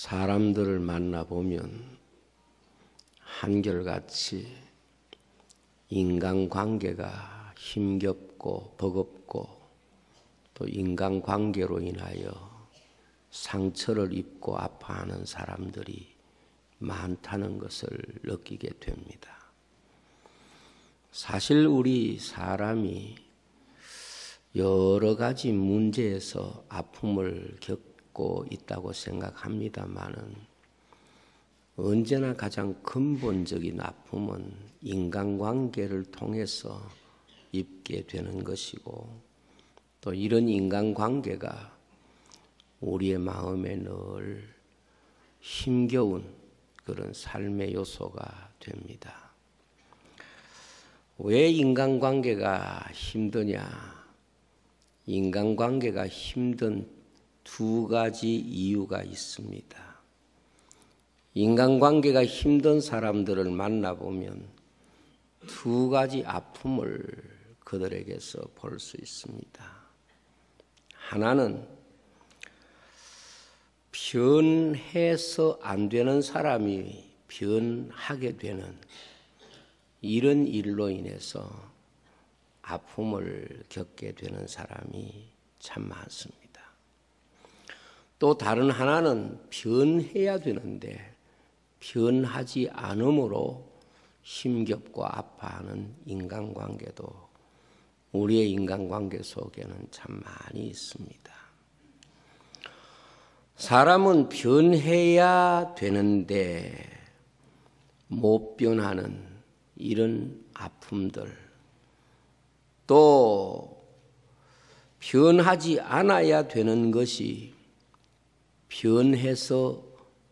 사람들을 만나보면 한결같이 인간관계가 힘겹고 버겁고 또 인간관계로 인하여 상처를 입고 아파하는 사람들이 많다는 것을 느끼게 됩니다. 사실 우리 사람이 여러 가지 문제에서 아픔을 겪고 있다고 생각합니다마는 언제나 가장 근본적인 아픔은 인간관계를 통해서 입게 되는 것이고 또 이런 인간관계가 우리의 마음에 늘 힘겨운 그런 삶의 요소가 됩니다. 왜 인간관계가 힘드냐? 인간관계가 힘든 두 가지 이유가 있습니다. 인간관계가 힘든 사람들을 만나보면 두 가지 아픔을 그들에게서 볼 수 있습니다. 하나는 변해서 안 되는 사람이 변하게 되는 이런 일로 인해서 아픔을 겪게 되는 사람이 참 많습니다. 또 다른 하나는 변해야 되는데 변하지 않음으로 힘겹고 아파하는 인간관계도 우리의 인간관계 속에는 참 많이 있습니다. 사람은 변해야 되는데 못 변하는 이런 아픔들, 또 변하지 않아야 되는 것이 변해서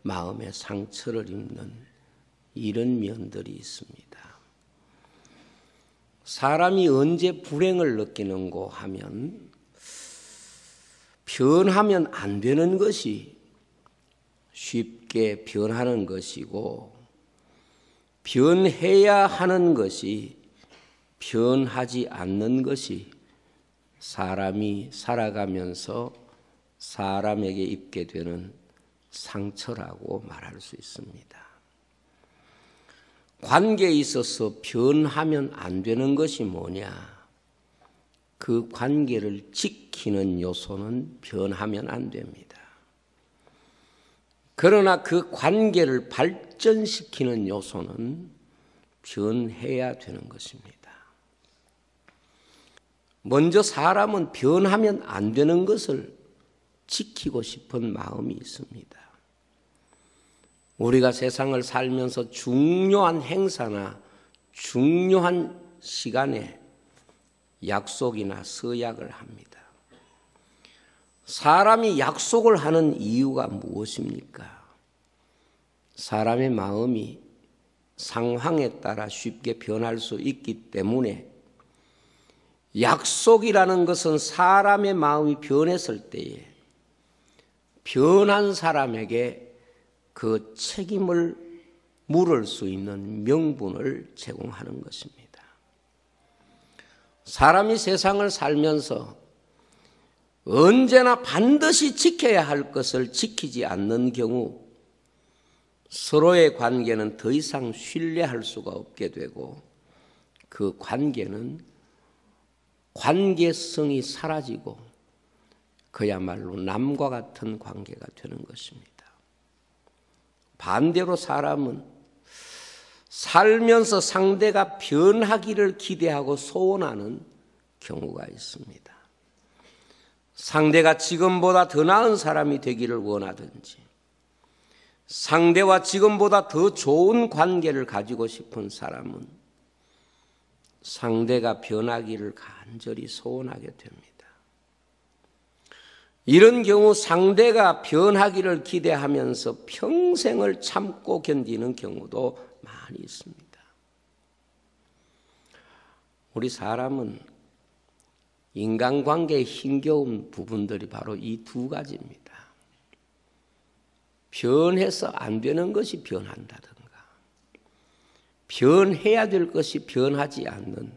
마음에 상처를 입는 이런 면들이 있습니다. 사람이 언제 불행을 느끼는고 하면 변하면 안 되는 것이 쉽게 변하는 것이고 변해야 하는 것이 변하지 않는 것이 사람이 살아가면서 사람에게 입게 되는 상처라고 말할 수 있습니다. 관계에 있어서 변하면 안 되는 것이 뭐냐? 그 관계를 지키는 요소는 변하면 안 됩니다. 그러나 그 관계를 발전시키는 요소는 변해야 되는 것입니다. 먼저 사람은 변하면 안 되는 것을 지키고 싶은 마음이 있습니다. 우리가 세상을 살면서 중요한 행사나 중요한 시간에 약속이나 서약을 합니다. 사람이 약속을 하는 이유가 무엇입니까? 사람의 마음이 상황에 따라 쉽게 변할 수 있기 때문에 약속이라는 것은 사람의 마음이 변했을 때에 변한 사람에게 그 책임을 물을 수 있는 명분을 제공하는 것입니다. 사람이 세상을 살면서 언제나 반드시 지켜야 할 것을 지키지 않는 경우 서로의 관계는 더 이상 신뢰할 수가 없게 되고 그 관계는 관계성이 사라지고 그야말로 남과 같은 관계가 되는 것입니다. 반대로 사람은 살면서 상대가 변하기를 기대하고 소원하는 경우가 있습니다. 상대가 지금보다 더 나은 사람이 되기를 원하든지 상대와 지금보다 더 좋은 관계를 가지고 싶은 사람은 상대가 변하기를 간절히 소원하게 됩니다. 이런 경우 상대가 변하기를 기대하면서 평생을 참고 견디는 경우도 많이 있습니다. 우리 사람은 인간관계에 힘겨운 부분들이 바로 이 두 가지입니다. 변해서 안 되는 것이 변한다든가 변해야 될 것이 변하지 않는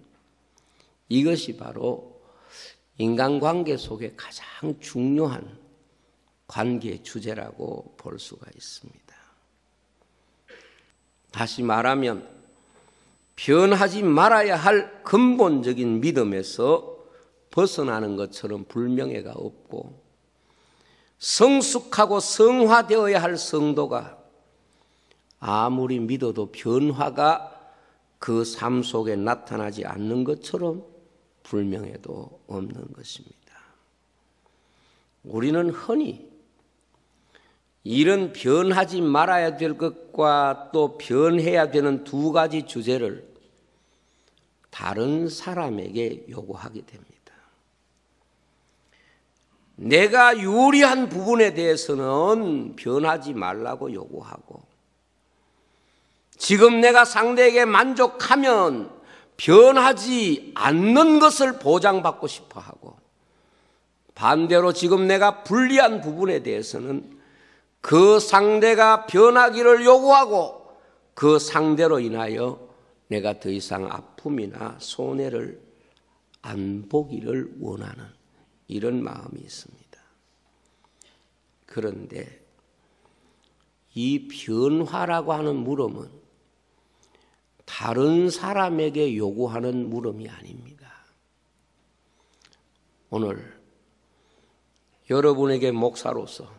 이것이 바로 인간관계 속에 가장 중요한 관계 주제라고 볼 수가 있습니다. 다시 말하면 변하지 말아야 할 근본적인 믿음에서 벗어나는 것처럼 불명예가 없고, 성숙하고 성화되어야 할 성도가 아무리 믿어도 변화가 그 삶 속에 나타나지 않는 것처럼 불명예도 없는 것입니다. 우리는 흔히 이런 변하지 말아야 될 것과 또 변해야 되는 두 가지 주제를 다른 사람에게 요구하게 됩니다. 내가 유리한 부분에 대해서는 변하지 말라고 요구하고, 지금 내가 상대에게 만족하면 변하지 않는 것을 보장받고 싶어 하고, 반대로 지금 내가 불리한 부분에 대해서는 그 상대가 변하기를 요구하고, 그 상대로 인하여 내가 더 이상 아픔이나 손해를 안 보기를 원하는 이런 마음이 있습니다. 그런데 이 변화라고 하는 물음은 다른 사람에게 요구하는 물음이 아닙니다. 오늘 여러분에게 목사로서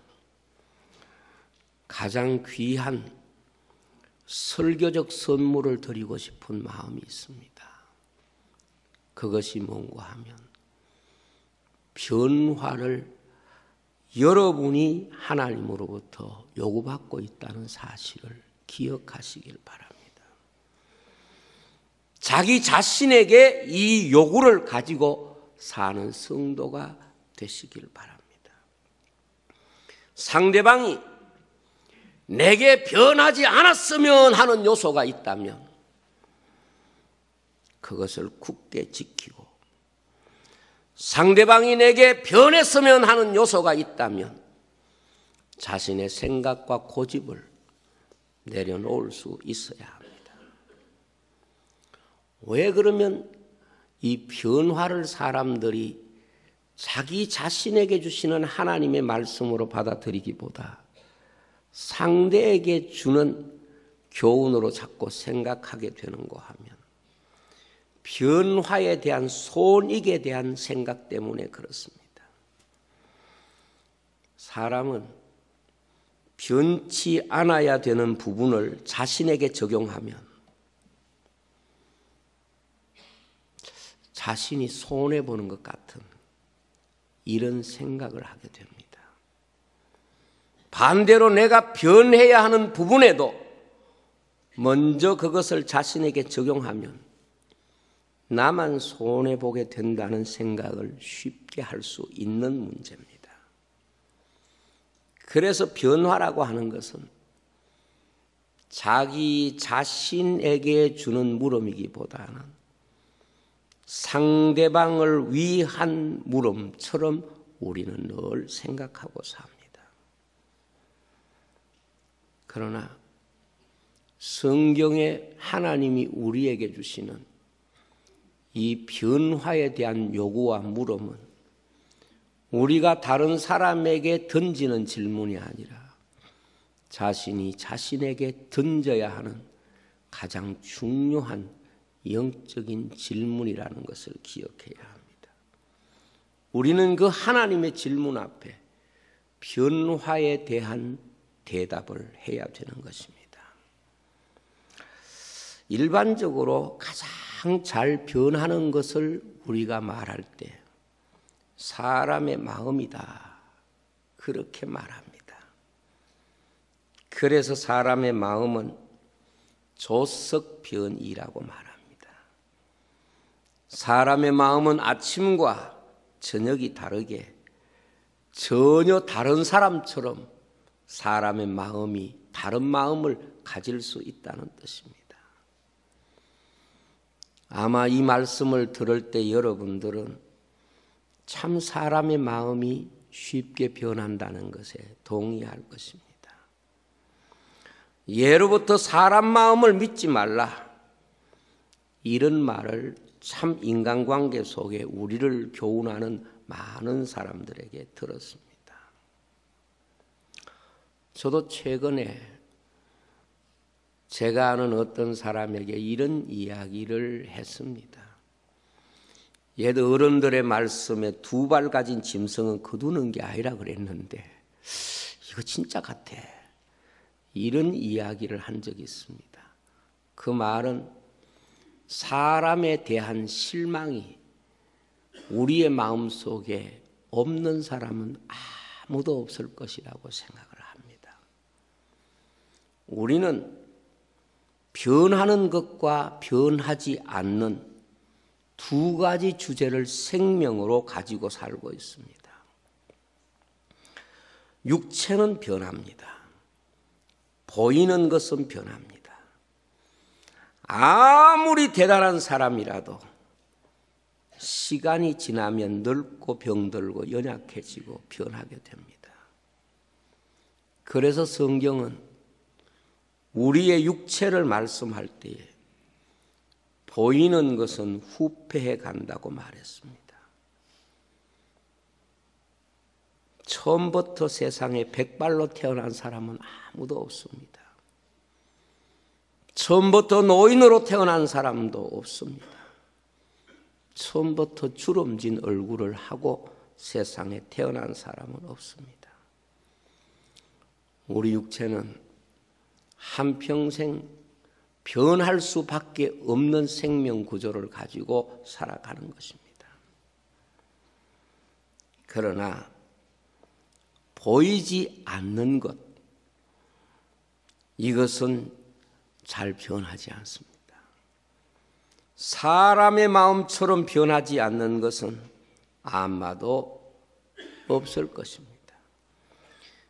가장 귀한 설교적 선물을 드리고 싶은 마음이 있습니다. 그것이 뭔가 하면 변화를 여러분이 하나님으로부터 요구받고 있다는 사실을 기억하시길 바랍니다. 자기 자신에게 이 요구를 가지고 사는 성도가 되시길 바랍니다. 상대방이 내게 변하지 않았으면 하는 요소가 있다면 그것을 굳게 지키고, 상대방이 내게 변했으면 하는 요소가 있다면 자신의 생각과 고집을 내려놓을 수 있어야 합니다. 왜 그러면 이 변화를 사람들이 자기 자신에게 주시는 하나님의 말씀으로 받아들이기보다 상대에게 주는 교훈으로 자꾸 생각하게 되는가 하면, 변화에 대한 손익에 대한 생각 때문에 그렇습니다. 사람은 변치 않아야 되는 부분을 자신에게 적용하면 자신이 손해보는 것 같은 이런 생각을 하게 됩니다. 반대로 내가 변해야 하는 부분에도 먼저 그것을 자신에게 적용하면 나만 손해보게 된다는 생각을 쉽게 할 수 있는 문제입니다. 그래서 변화라고 하는 것은 자기 자신에게 주는 물음이기보다는 상대방을 위한 물음처럼 우리는 늘 생각하고 삽니다. 그러나 성경에 하나님이 우리에게 주시는 이 변화에 대한 요구와 물음은 우리가 다른 사람에게 던지는 질문이 아니라 자신이 자신에게 던져야 하는 가장 중요한 영적인 질문이라는 것을 기억해야 합니다. 우리는 그 하나님의 질문 앞에 변화에 대한 대답을 해야 되는 것입니다. 일반적으로 가장 잘 변하는 것을 우리가 말할 때 사람의 마음이다, 그렇게 말합니다. 그래서 사람의 마음은 조석변이라고 말합니다. 사람의 마음은 아침과 저녁이 다르게 전혀 다른 사람처럼 사람의 마음이 다른 마음을 가질 수 있다는 뜻입니다. 아마 이 말씀을 들을 때 여러분들은 참 사람의 마음이 쉽게 변한다는 것에 동의할 것입니다. 예로부터 사람 마음을 믿지 말라, 이런 말을 참 인간관계 속에 우리를 교훈하는 많은 사람들에게 들었습니다. 저도 최근에 제가 아는 어떤 사람에게 이런 이야기를 했습니다. 옛 어른들의 말씀에 2발 가진 짐승은 거두는 게 아니라 그랬는데 이거 진짜 같아. 이런 이야기를 한 적이 있습니다. 그 말은 사람에 대한 실망이 우리의 마음속에 없는 사람은 아무도 없을 것이라고 생각을 합니다. 우리는 변하는 것과 변하지 않는 2가지 주제를 생명으로 가지고 살고 있습니다. 육체는 변합니다. 보이는 것은 변합니다. 아무리 대단한 사람이라도 시간이 지나면 늙고 병들고 연약해지고 변하게 됩니다. 그래서 성경은 우리의 육체를 말씀할 때에 보이는 것은 후패해 간다고 말했습니다. 처음부터 세상에 100발로 태어난 사람은 아무도 없습니다. 처음부터 노인으로 태어난 사람도 없습니다. 처음부터 주름진 얼굴을 하고 세상에 태어난 사람은 없습니다. 우리 육체는 한평생 변할 수밖에 없는 생명 구조를 가지고 살아가는 것입니다. 그러나 보이지 않는 것, 이것은 잘 변하지 않습니다. 사람의 마음처럼 변하지 않는 것은 아마도 없을 것입니다.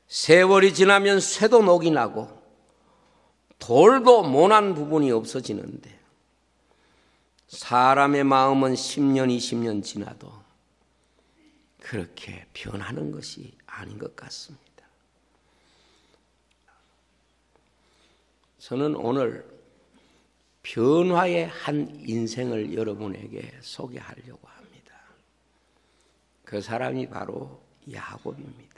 세월이 지나면 쇠도 녹이 나고 돌도 모난 부분이 없어지는데 사람의 마음은 10년, 20년 지나도 그렇게 변하는 것이 아닌 것 같습니다. 저는 오늘 변화의 한 인생을 여러분에게 소개하려고 합니다. 그 사람이 바로 야곱입니다.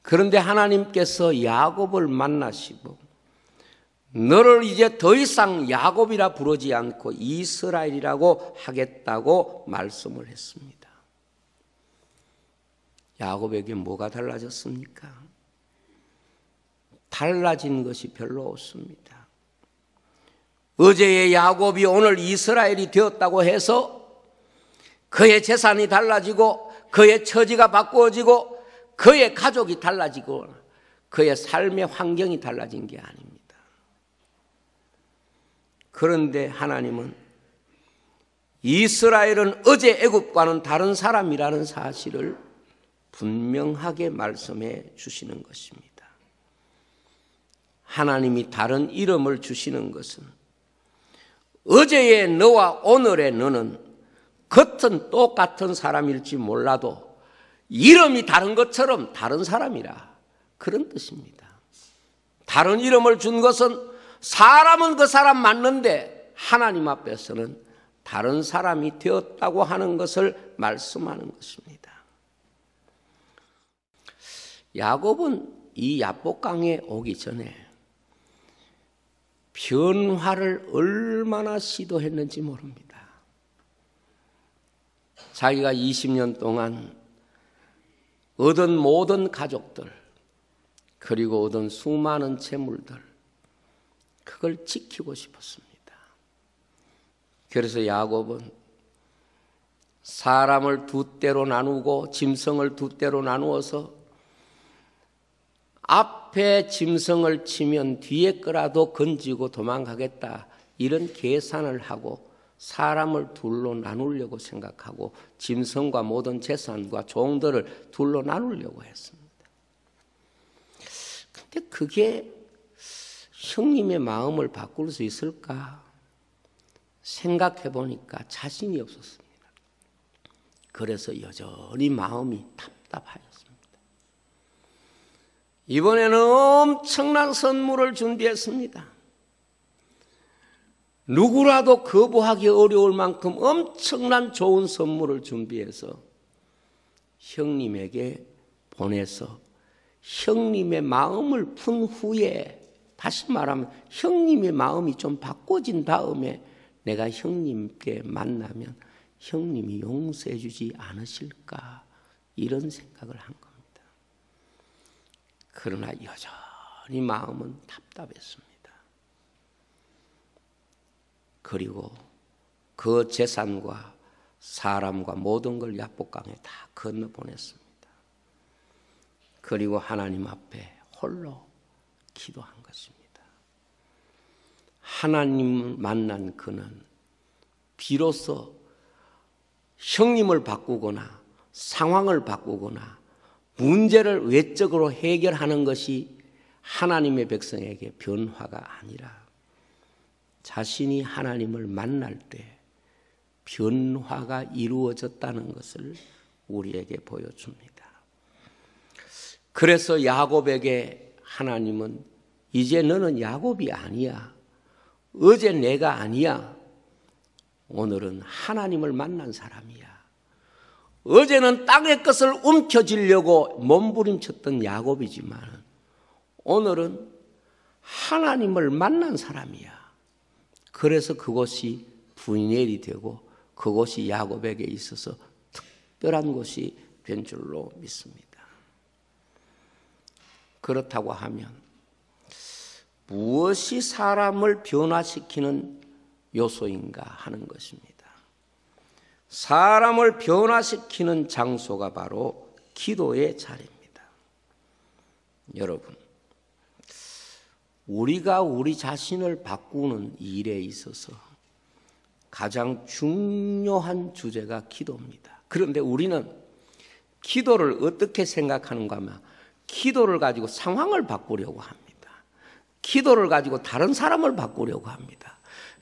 그런데 하나님께서 야곱을 만나시고 너를 이제 더 이상 야곱이라 부르지 않고 이스라엘이라고 하겠다고 말씀을 했습니다. 야곱에게 뭐가 달라졌습니까? 달라진 것이 별로 없습니다. 어제의 야곱이 오늘 이스라엘이 되었다고 해서 그의 재산이 달라지고 그의 처지가 바꾸어지고 그의 가족이 달라지고 그의 삶의 환경이 달라진 게 아닙니다. 그런데 하나님은 이스라엘은 어제 애굽과는 다른 사람이라는 사실을 분명하게 말씀해 주시는 것입니다. 하나님이 다른 이름을 주시는 것은 어제의 너와 오늘의 너는 겉은 똑같은 사람일지 몰라도 이름이 다른 것처럼 다른 사람이라, 그런 뜻입니다. 다른 이름을 준 것은 사람은 그 사람 맞는데 하나님 앞에서는 다른 사람이 되었다고 하는 것을 말씀하는 것입니다. 야곱은 이 야복강에 오기 전에 변화를 얼마나 시도했는지 모릅니다. 자기가 20년 동안 얻은 모든 가족들, 그리고 얻은 수많은 재물들, 그걸 지키고 싶었습니다. 그래서 야곱은 사람을 2대로 나누고 짐승을 2대로 나누어서 앞에 짐승을 치면 뒤에 거라도 건지고 도망가겠다, 이런 계산을 하고 사람을 2로 나누려고 생각하고 짐승과 모든 재산과 종들을 2로 나누려고 했습니다. 근데 그게 형님의 마음을 바꿀 수 있을까 생각해 보니까 자신이 없었습니다. 그래서 여전히 마음이 답답하였습니다. 이번에는 엄청난 선물을 준비했습니다. 누구라도 거부하기 어려울 만큼 엄청난 좋은 선물을 준비해서 형님에게 보내서 형님의 마음을 푼 후에, 다시 말하면 형님의 마음이 좀 바꿔진 다음에 내가 형님께 만나면 형님이 용서해 주지 않으실까, 이런 생각을 한 겁니다. 그러나 여전히 마음은 답답했습니다. 그리고 그 재산과 사람과 모든 걸 야복강에 다 건너보냈습니다. 그리고 하나님 앞에 홀로 기도한 것입니다. 하나님을 만난 그는 비로소 형님을 바꾸거나 상황을 바꾸거나 문제를 외적으로 해결하는 것이 하나님의 백성에게 변화가 아니라 자신이 하나님을 만날 때 변화가 이루어졌다는 것을 우리에게 보여줍니다. 그래서 야곱에게 하나님은 이제 너는 야곱이 아니야. 어제 내가 아니야. 오늘은 하나님을 만난 사람이야. 어제는 땅의 것을 움켜쥐려고 몸부림쳤던 야곱이지만 오늘은 하나님을 만난 사람이야. 그래서 그것이 분열이 되고 그것이 야곱에게 있어서 특별한 것이 된 줄로 믿습니다. 그렇다고 하면 무엇이 사람을 변화시키는 요소인가 하는 것입니다. 사람을 변화시키는 장소가 바로 기도의 자리입니다. 여러분, 우리가 우리 자신을 바꾸는 일에 있어서 가장 중요한 주제가 기도입니다. 그런데 우리는 기도를 어떻게 생각하는가 하면 기도를 가지고 상황을 바꾸려고 합니다. 기도를 가지고 다른 사람을 바꾸려고 합니다.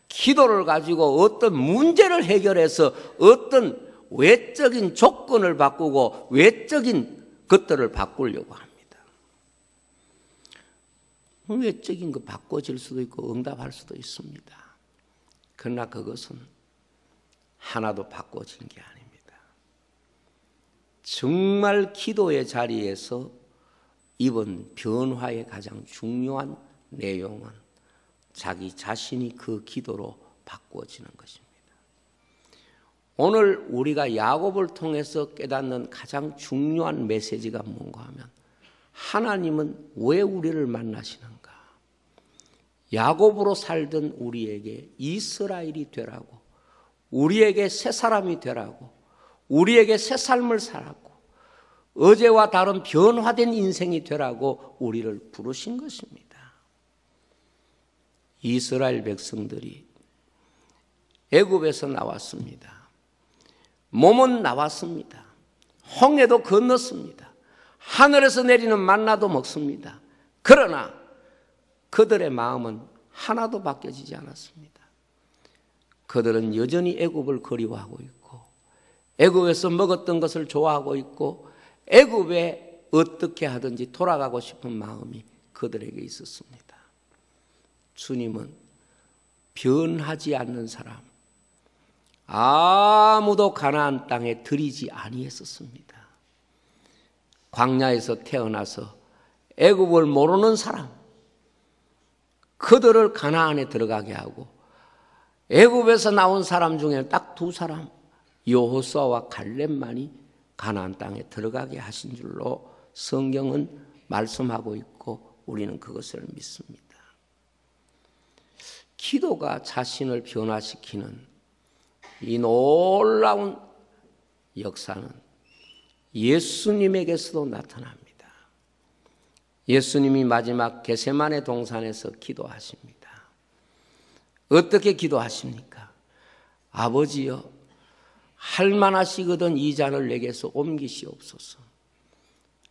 기도를 가지고 어떤 문제를 해결해서 어떤 외적인 조건을 바꾸고 외적인 것들을 바꾸려고 합니다. 외적인 거 바꿔질 수도 있고 응답할 수도 있습니다. 그러나 그것은 하나도 바꿔진 게 아닙니다. 정말 기도의 자리에서 이번 변화의 가장 중요한 내용은 자기 자신이 그 기도로 바꾸어지는 것입니다. 오늘 우리가 야곱을 통해서 깨닫는 가장 중요한 메시지가 뭔가 하면 하나님은 왜 우리를 만나시는가? 야곱으로 살던 우리에게 이스라엘이 되라고, 우리에게 새 사람이 되라고, 우리에게 새 삶을 살라고, 어제와 다른 변화된 인생이 되라고 우리를 부르신 것입니다. 이스라엘 백성들이 애굽에서 나왔습니다. 몸은 나왔습니다. 홍해도 건넜습니다. 하늘에서 내리는 만나도 먹습니다. 그러나 그들의 마음은 하나도 바뀌어지지 않았습니다. 그들은 여전히 애굽을 그리워하고 있고 애굽에서 먹었던 것을 좋아하고 있고 애굽에 어떻게 하든지 돌아가고 싶은 마음이 그들에게 있었습니다. 주님은 변하지 않는 사람, 아무도 가나안 땅에 들이지 아니했었습니다. 광야에서 태어나서 애굽을 모르는 사람, 그들을 가나안에 들어가게 하고 애굽에서 나온 사람 중에 딱 두 사람, 여호수아와 갈렙만이 가나안 땅에 들어가게 하신 줄로 성경은 말씀하고 있고 우리는 그것을 믿습니다. 기도가 자신을 변화시키는 이 놀라운 역사는 예수님에게서도 나타납니다. 예수님이 마지막 겟세마네 동산에서 기도하십니다. 어떻게 기도하십니까? 아버지여, 할만하시거든 이 잔을 내게서 옮기시옵소서.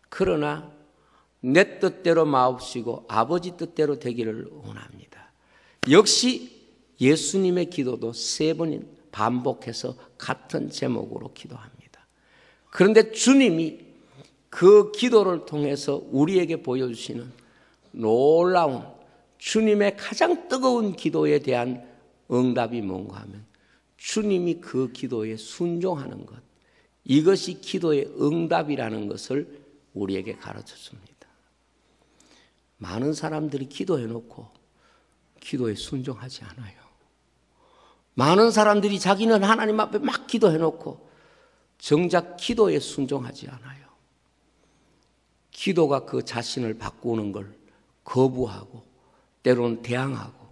그러나 내 뜻대로 마옵시고 아버지 뜻대로 되기를 원합니다. 역시 예수님의 기도도 3번 반복해서 같은 제목으로 기도합니다. 그런데 주님이 그 기도를 통해서 우리에게 보여주시는 놀라운 주님의 가장 뜨거운 기도에 대한 응답이 뭔가 하면 주님이 그 기도에 순종하는 것, 이것이 기도의 응답이라는 것을 우리에게 가르쳐 줍니다. 많은 사람들이 기도해놓고 기도에 순종하지 않아요. 많은 사람들이 자기는 하나님 앞에 막 기도해놓고 정작 기도에 순종하지 않아요. 기도가 그 자신을 바꾸는 걸 거부하고 때로는 대항하고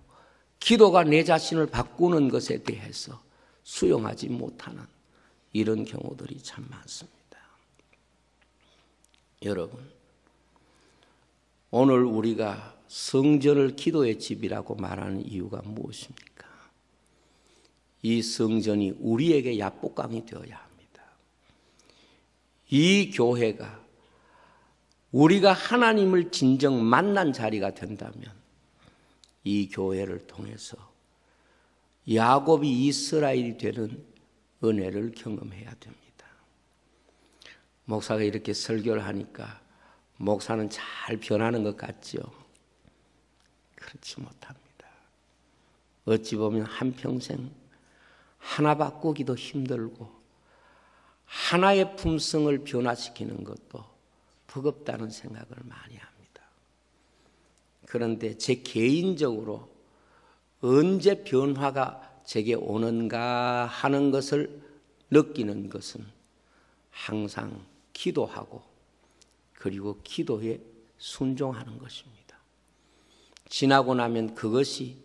기도가 내 자신을 바꾸는 것에 대해서 수용하지 못하는 이런 경우들이 참 많습니다. 여러분, 오늘 우리가 성전을 기도의 집이라고 말하는 이유가 무엇입니까? 이 성전이 우리에게 야복강이 되어야 합니다. 이 교회가 우리가 하나님을 진정 만난 자리가 된다면 이 교회를 통해서 야곱이 이스라엘이 되는 은혜를 경험해야 됩니다. 목사가 이렇게 설교를 하니까 목사는 잘 변하는 것 같죠? 그렇지 못합니다. 어찌 보면 한평생 하나 바꾸기도 힘들고 하나의 품성을 변화시키는 것도 버겁다는 생각을 많이 합니다. 그런데 제 개인적으로 언제 변화가 제게 오는가 하는 것을 느끼는 것은 항상 기도하고 그리고 기도에 순종하는 것입니다. 지나고 나면 그것이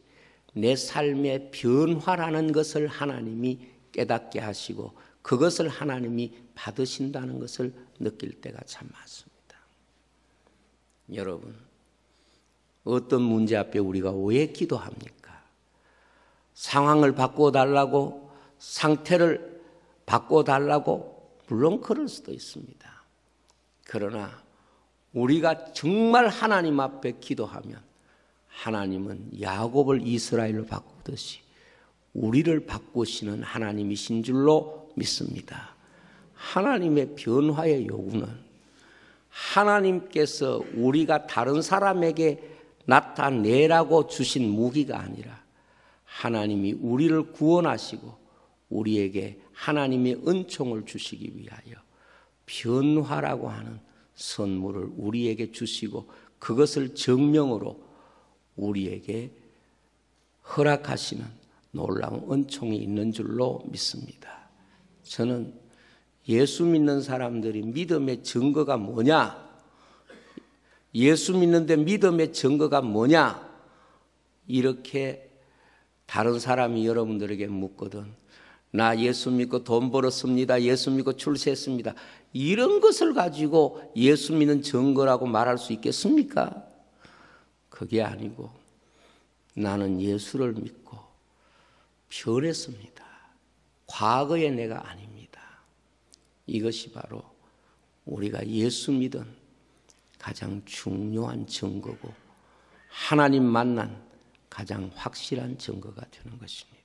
내 삶의 변화라는 것을 하나님이 깨닫게 하시고 그것을 하나님이 받으신다는 것을 느낄 때가 참 많습니다. 여러분, 어떤 문제 앞에 우리가 왜 기도합니까? 상황을 바꿔달라고, 상태를 바꿔달라고 물론 그럴 수도 있습니다. 그러나 우리가 정말 하나님 앞에 기도하면 하나님은 야곱을 이스라엘로 바꾸듯이 우리를 바꾸시는 하나님이신 줄로 믿습니다. 하나님의 변화의 요구는 하나님께서 우리가 다른 사람에게 나타내라고 주신 무기가 아니라 하나님이 우리를 구원하시고 우리에게 하나님의 은총을 주시기 위하여 변화라고 하는 선물을 우리에게 주시고 그것을 정명으로 우리에게 허락하시는 놀라운 은총이 있는 줄로 믿습니다. 저는 예수 믿는 사람들이 믿음의 증거가 뭐냐? 예수 믿는데 믿음의 증거가 뭐냐? 이렇게 다른 사람이 여러분들에게 묻거든. 나 예수 믿고 돈 벌었습니다. 예수 믿고 출세했습니다. 이런 것을 가지고 예수 믿는 증거라고 말할 수 있겠습니까? 그게 아니고 나는 예수를 믿고 변했습니다. 과거의 내가 아닙니다. 이것이 바로 우리가 예수 믿은 가장 중요한 증거고 하나님 만난 가장 확실한 증거가 되는 것입니다.